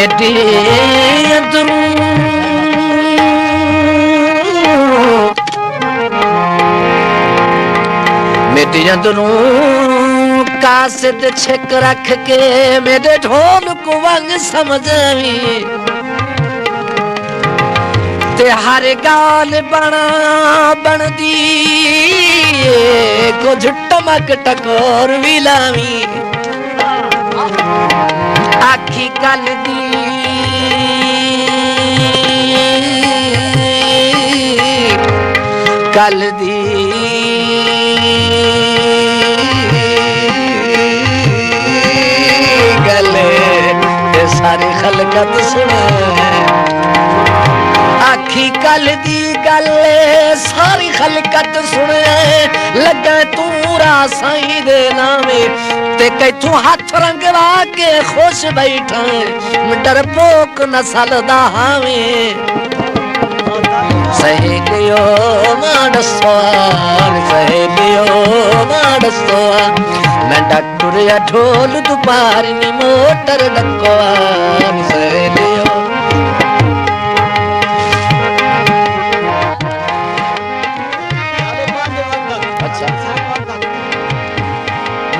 मेरे अंदरों मेरे अंदरों कासिद छिक रख के मेरे ढोल को वंग समझावी ते हर गाल बना बनदी कुछ टमक टकोर भी लावी आखी गल दी गल दी सारी खलकत सुने आखी कल दी गल सारी खलकत सुने लगा तू रासाई दे नामे ते कई तू हाथ रंगवा के खुश बैठा डरपोक नसल दा हावे सहेलियो मानसवान सहेलियो मानसवान मैं डॉक्टर या ढोल दुपारी नी मोटर डकवान सहेलियो अच्छा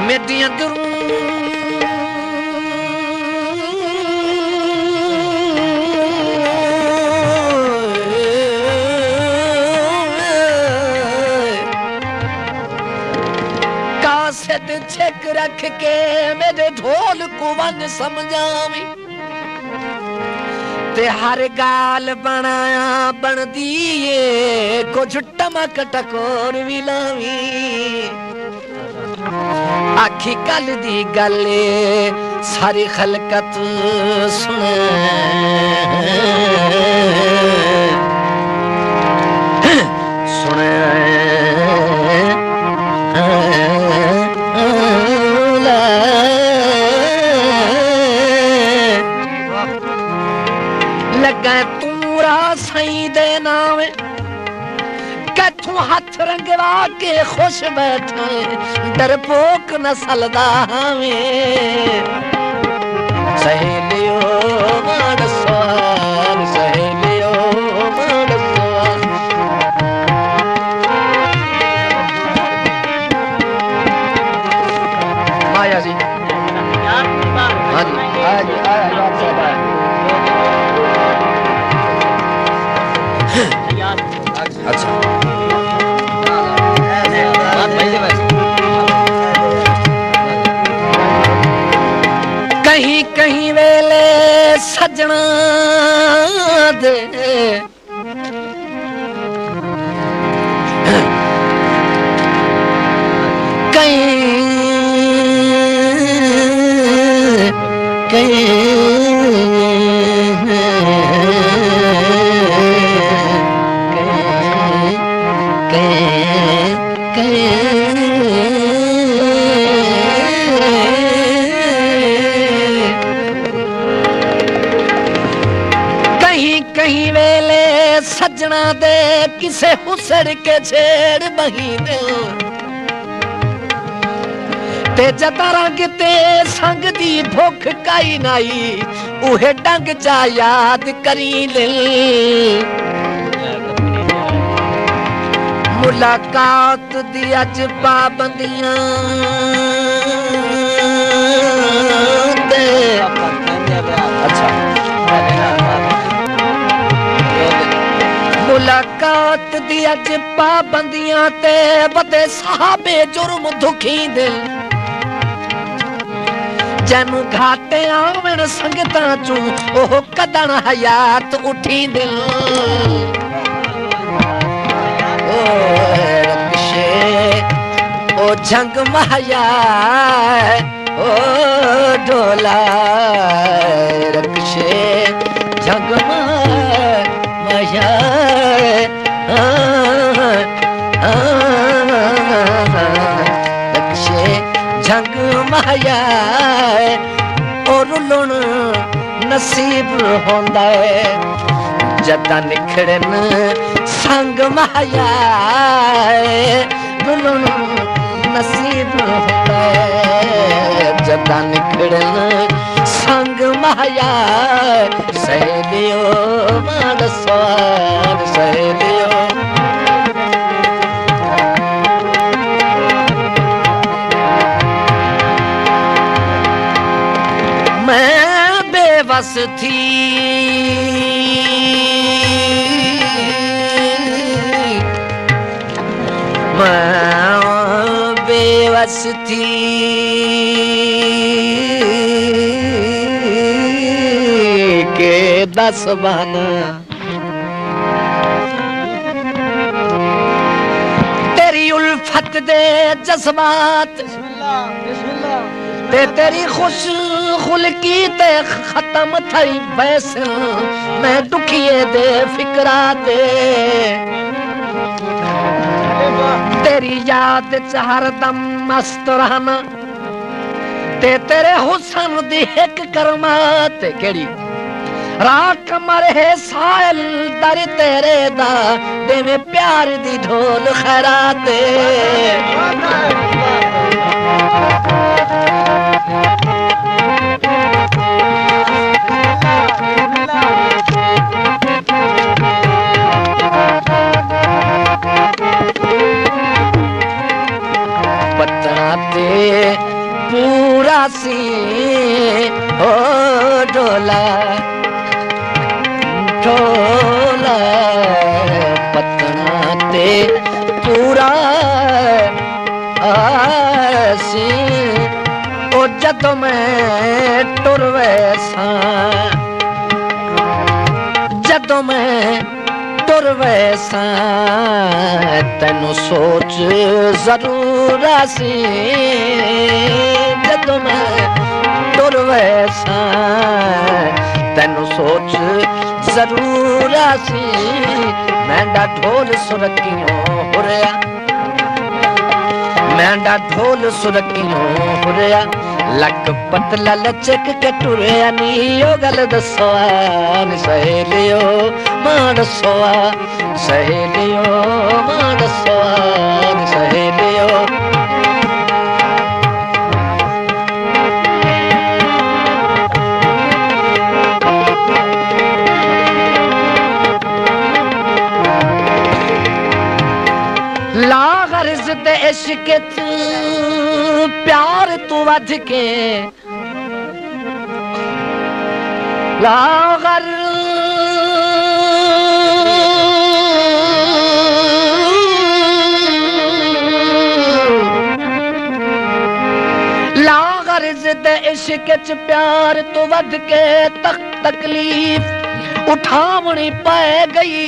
मेरी अंदर छिक रख के मेरे ढोल को वन समझावी ते हर गाल बनाया बन दिए कुछ टमक टकोर भी लावी आखी कल दी गले सारी खलकत सुने सुने लगा तूरा सही दे नावे कथू हाथ रंगवा के खुश बैठा डरपोक नसल दा हमें सहेलियो मानसवान सहेलियो मानसवान माया जी हाँ जी अच्छा कहीं कहीं वेले सजना दे कहीं वेले सजना दे किसे हुसड़ के छेड़ बही दे ते जदा रंग ते संग दी भुख काई नाई उहे डंग चा याद करी ले मुलाकात दी अज पाबंदियां दे अच्छा मुलाकात दी अज पाबंदियां ते बदे साहबे जुर्म दुखी दिल जैनू घाटे आवन संगतां चू ओह कदन हयात उठी दिल ओ रक्षे ओ जंग महया ओ ढोला रक्षे जंग महया रक्षे जंग महया और लुण नसीब होंदा है जदा निखड़न संग महया लुण नसीब होंदा है जदा निखड़न संग महाया सहेलियो मान स्वाद सहेलियो मैं बेबस थी मैं बेबस थी के दस बहाना तेरी उल्फत दे जज्बात ते तेरी खुश खुलकी ते खत्म थई वैसे मैं दुखिए दे फिकरा दे तेरी याद च हरदम मस्त रहना ते तेरे हुसन दी एक करमात केड़ी राख मरे साइल दर तेरे दा देवे प्यार दी ढोल खैराते पूरा सी ओ ढोला ढोला पतना ते पूरा सी ओ जद मैं टुर वैसा जद मैं टुर वैसा तेनू सोच जरूर सी जद मैं टुर वैसा तेनू सोच जरूर सी मैंडा ढोल सुरखियों हुरिया मैंडा ढोल सुरखियों हुरिया लक पतला लचक के टुरिया नी ओ गल दसो सहेलियो मां दसो सहेलियो मां दसो सहेलियो ला गर्ज ते इश्क प्यार तू वध के ला गर्ज ते इश्क च प्यार तो वध के तकलीफ उठावनी पै गई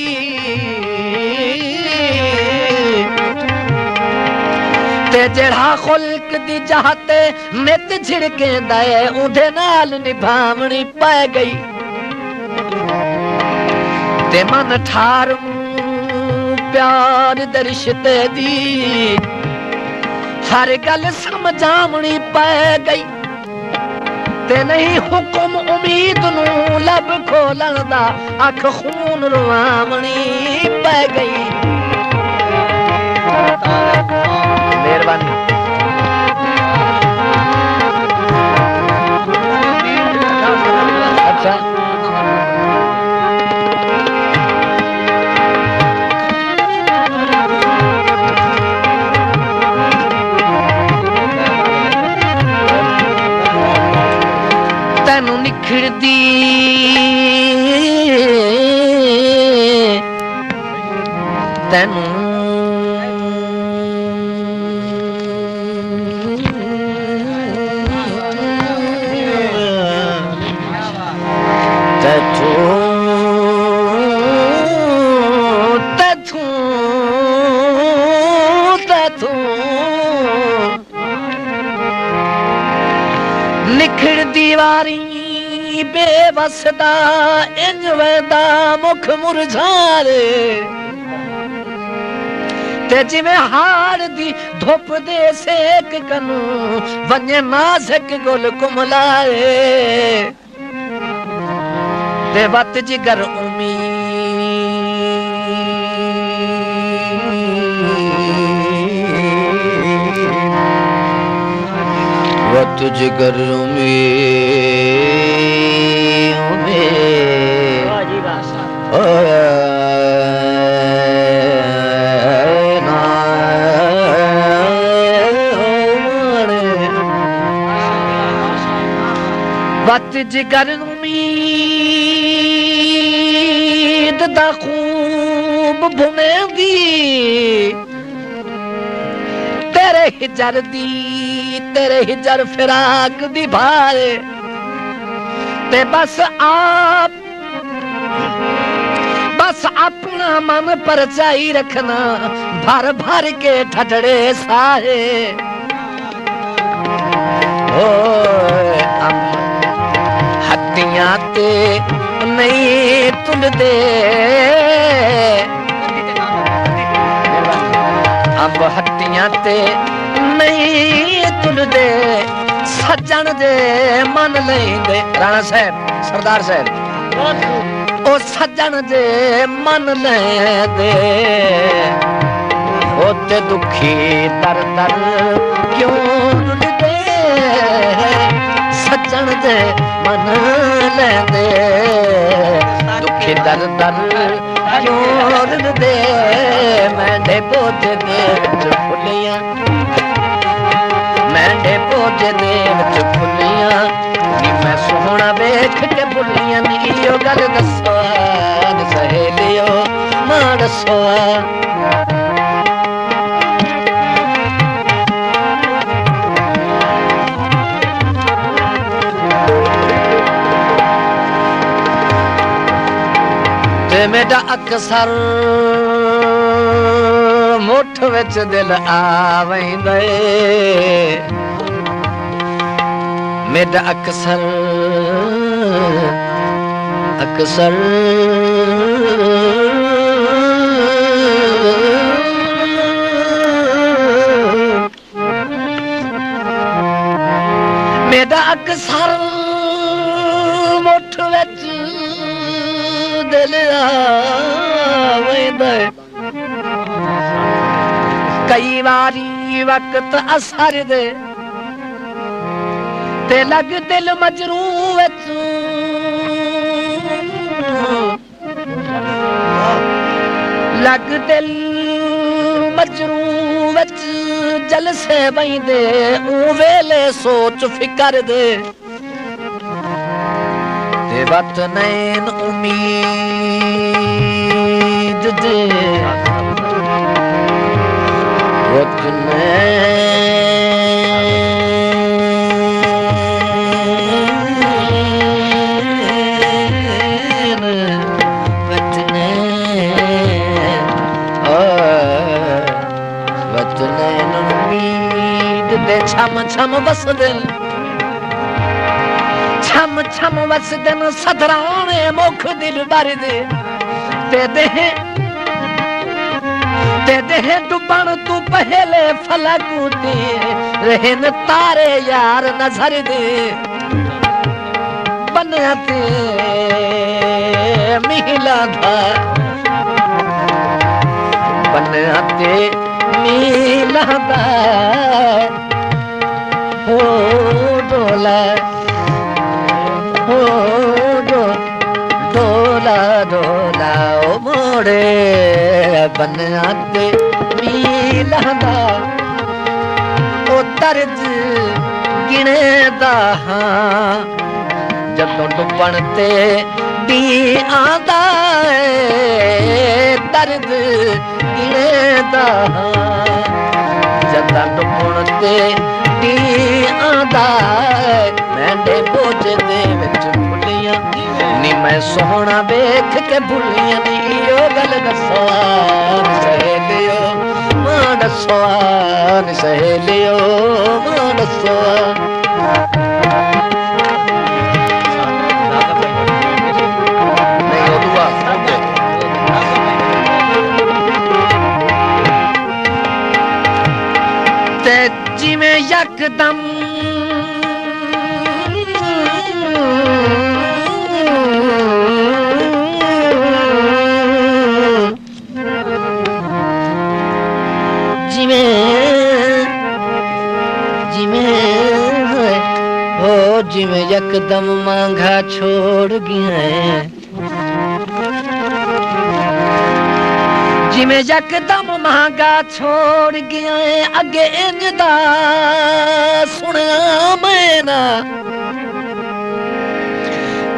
ते जेड़ा खुल्क दी चाहते नित झिड़के दे उदे नाल निभावनी पै गई ते मन ठार प्यार दे रिश्ते दी हर गल समझावनी पै गई ते नहीं हुक्म उम्मीद नू लब खोलन दा अख खून रुवावनी पै गई मेहरबानी अच्छा तैनू निखड़दी तैनू निखड़ दीवारी बेवसदा इंज वेदा मुख मुरझारे ते जिवें हाड़ दी धुप दे सेक कनू वने नाज़क गुल कुमलाए ते वत जिगर उम्मीद वत जिगर उम्मीद वत जिगर उम्मीद दा खूब बुनेंदी तेरे हिजर फिराक दी भारे ते बस अपना मन परचाई रखना भर भर के ठठड़े सारे ओ हट्टियां ते नहीं तुलदे अब हट्टियां ते नहीं तुलदे सज्जन दे मन लेंदे राणा साहब सरदार साहब ओ सज्जन दे मन लेंदे होते दुखी दर दर क्यों रुलदे सज्जन दे मन लेंदे दुखी दर दर क्यों रुलदे मैंने बोझ दे विच फुलियां मैंने बोझ दे विच फुलियां नी मैं सोहना वेख के भुलियां नी इहो गल दसो सहेलियो मां दसो ते मेरा अक्सर मुठ विच दिल आवेंदे मेरा अक्सर मेरा अक्सर मुठ विच दिल आवेंदे कई बारी वक्त असर दे ते लग दिल मजरू विच लग दिल मजरू विच जलसे बहिंदे ऊ वेले सोच फिकर दे ते वत नैन उम्मीद दे वत नैन उम्मीद दे छम छम बस दिल छम छम बस दिन सदराने मुख दिल भर दे ते देह डुबन तू पहले फलक दे रहन तारे यार नजर दे बनते मिला था बनते मिला था हो डोला हो डोला डोला ओ मोड़े बनाते मिलदा ओ दर्द गिने दा जदों डुबण ते दी आंदा दर्द गिने दा जदों डुबण ते दी आंदा मैंने बोझ दे विच फुलियां नी मैं सोहना वेख के भुलियां नी ओ गल दसो सहेलियो मां दसो सहेलियो मां दसो ते जिवें यकदम जिमें यकदम मांगा छोड़ गया जिमें यकदम महंगा छोड़ गया है अगे इंजदा सुना मैं ना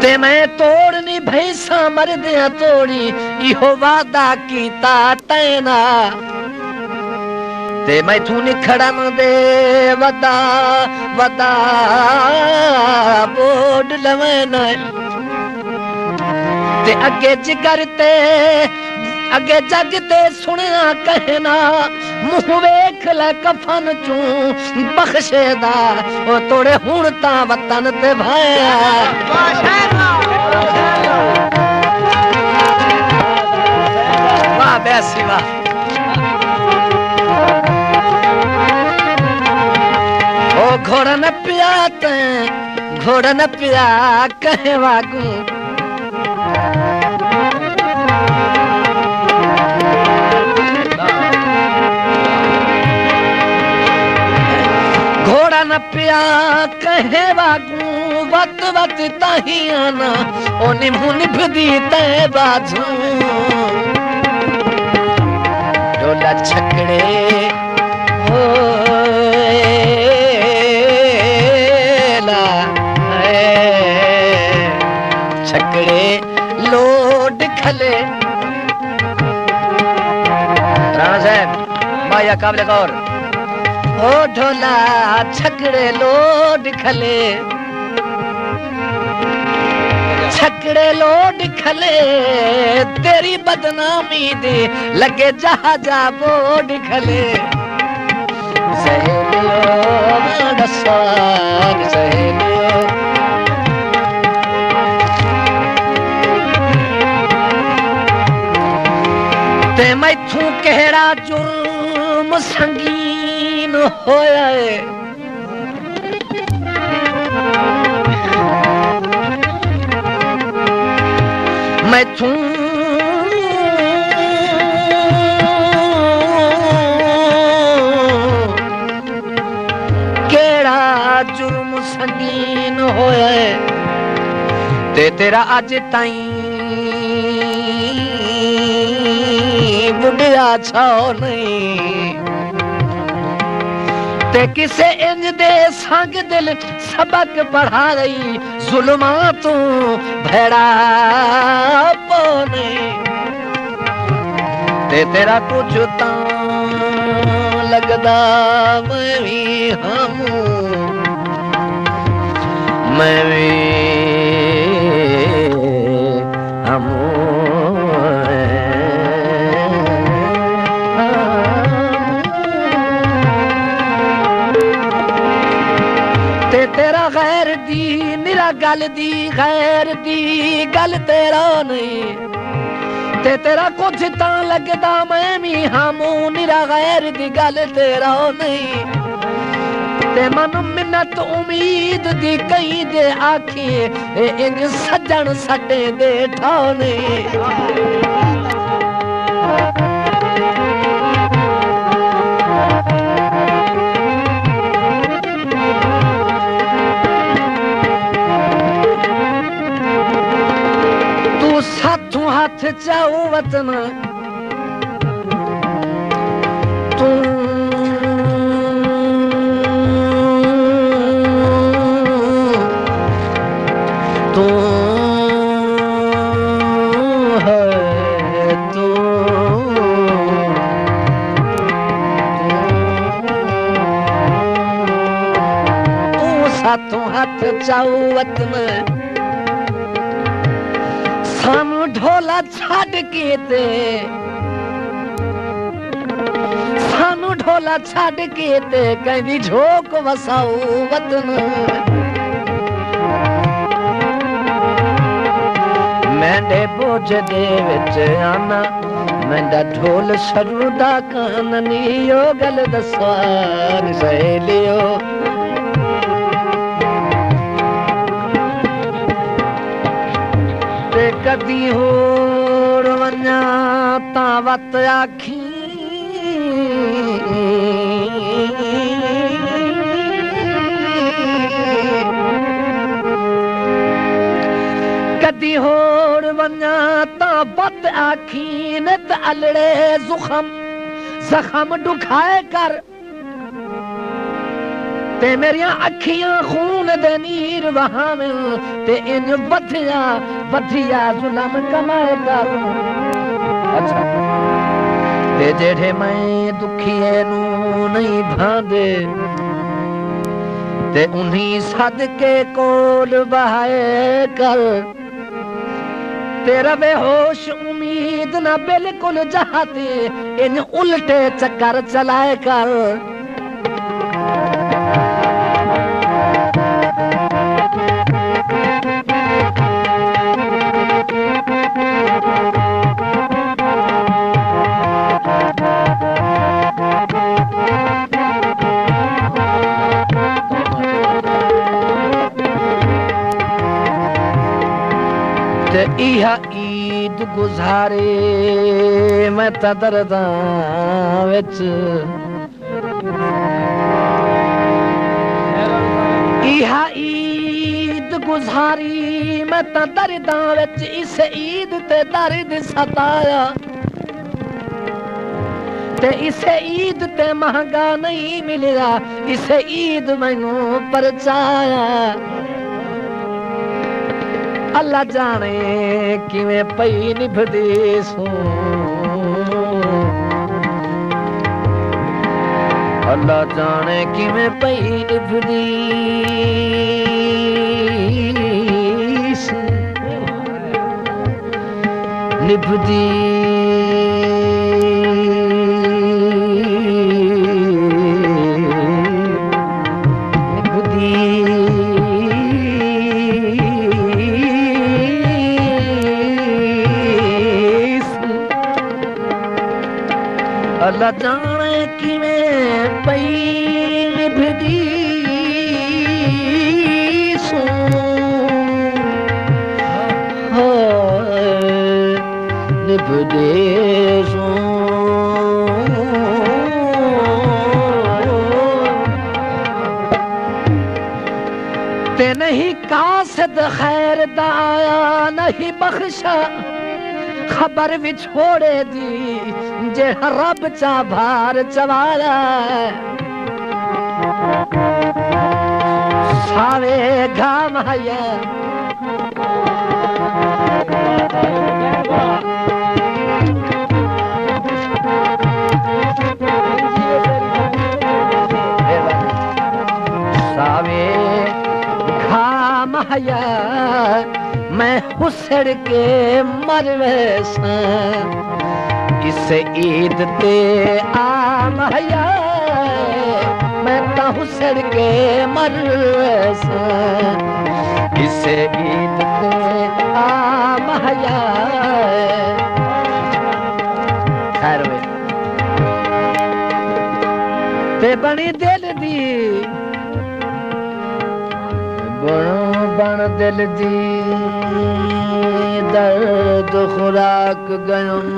ते मैं तोड़नी भैसा मर दिया तोड़ी इहो वादा कीता तैना ते मैं थू निखड़न दे वदा वदा बोड लवना ते अगे जिगर ते अगे जग ते सुनिया कहना मुंह वेख ले कफन चू बख्शेदा ओ तोड़े हुण ता वतन ते भाया वाह बैसी वाह ओ घोड़ा न पिया ते घोड़ा न पिया कहे वागू घोड़ा न पिया कहे वागू वत वत ताहियाना ओ निमु निभदी ते बाजू डोला छकड़े हो छकड़े लोड खले राणा साहब माया काबले गौर ओ ढोला छकड़े लोड खले छकड़े लोड खले तेरी बदनामी दे लगे जहाजा बोड खले सहेलियो दसाग सहेलियो ते मैथू केड़ा जुर्म संगीन होया है मैथू केड़ा जुर्म संगीन होया है ते तेरा अज ताई बुढ़िया छो नहीं ते किसे इंज दे संग दिल सबक पढ़ा रही जुल्मा तू भेड़ा पोने ते तेरा कुछ ता लगदा मैं भी हमू तेरा गैर दी निरा गल दी गैर दी गल तेरा नहीं ते तेरा कुछ ता लगदा मैं भी हमू निरा गैर दी गल तेरा नहीं ते मन मिन्नत उम्मीद दी कई दे आखी इंज सजन सटे दे ठाने हाथ चाऊ वतन तू तू है तू साथों हाथ चाऊ वतन सानू ढोला छड़ के ते सानू ढोला छड़ के ते कहंदी झोक वसाऊ वतन मैंने बोझ दे विच आना मैंदा ढोल सरूदा काननी ओ गल दसवार सहेलियो कदी होर वन्या ता वत आखी कदी होर वन्या ता बत आखीन त अलड़े जखम दुखाए कर ते मेरिया अखियां खून दे नीर वहावन ते इन वधिया जुलम कमाए कर। अच्छा ते जेठे मैं दुखिए नू नहीं भांदे ते उन्हीं सदके कोल बहाए कर। तेरा बेहोश उम्मीद ना बिल्कुल जहाते इन उल्टे चक्कर चलाए कर। इहा ईद गुजारे मैं दर्दां विच इहा ईद गुजारी मैं दर्दां विच इस ईद ते दर्द सताया ते इस ईद ते महंगा नहीं मिलया इस ईद मैनू परचाया। अल्लाह जाने किवें पई निभदी सू अल्लाह जाने किवें पई निभदी सू निभदी अल्लाह जाने किवें पई निभदी सू निभदी सू ते नहीं कासद खैर दा आया नहीं बख्शा खबर भी छोड़े दी जे रब चा भार चवाला सावे घाम हया सावे घाम हया मैं हुसड़ के मरवेसा इस ईद ते आम हया मैं ता हुसड़ के मरवेसा इस ईद ते आम हया। खैर वे ते बनी दिल दी बन दिल दी दर्द खुराक गयम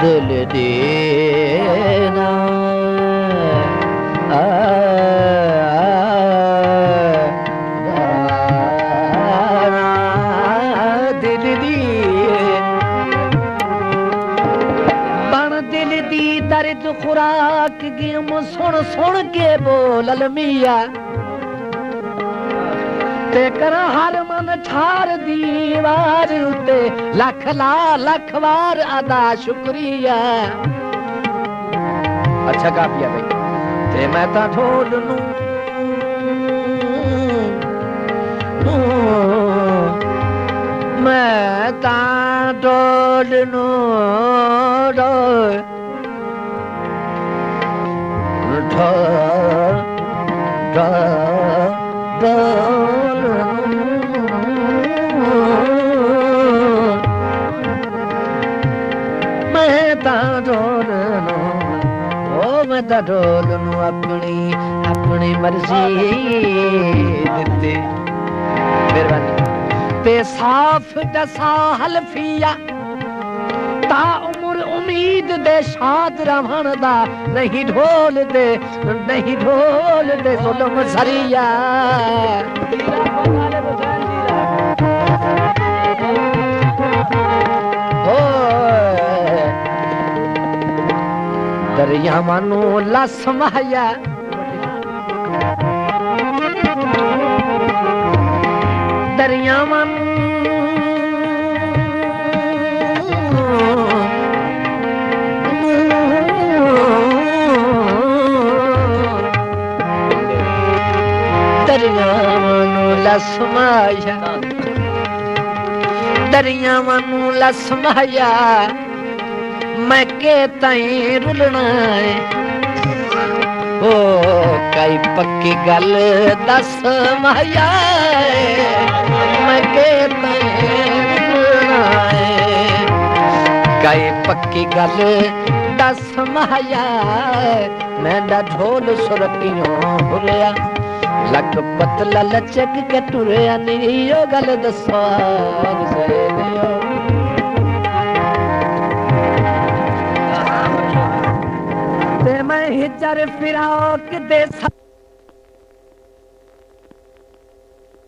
दिल देना दिल दी बन दिल दी दर्द खुराक गेम सुन सुन के बोल अलमिया ते करा हर मन ठार दीवार उते लख ला लख वार अदा शुक्रिया। अच्छा काफिया भाई ते मैं ता ढोल नू मैं ता ढोल नू ढोल मैं ता ढोल मैं ता ढोल अपनी अपनी मर्जी दिते मेहरबानी ते साफ दसा हलफिया ता उम्र उम्मीद दे शाद रहन दा नहीं ढोल दे जुल्म सरिया दरिया मानू लस माया दरिया मानू लसमाया दरिया मानू लसमाया मैं के ताई रुलना है ओ कई पक्की गल दस माया मैं के ताई रुलना है कई पक्की गल दस माया मैं ढोल सुरकियों हुलिया लक पतला लचक के टुरिया नी यो गल दसो ते मैं हिजर फिराक दे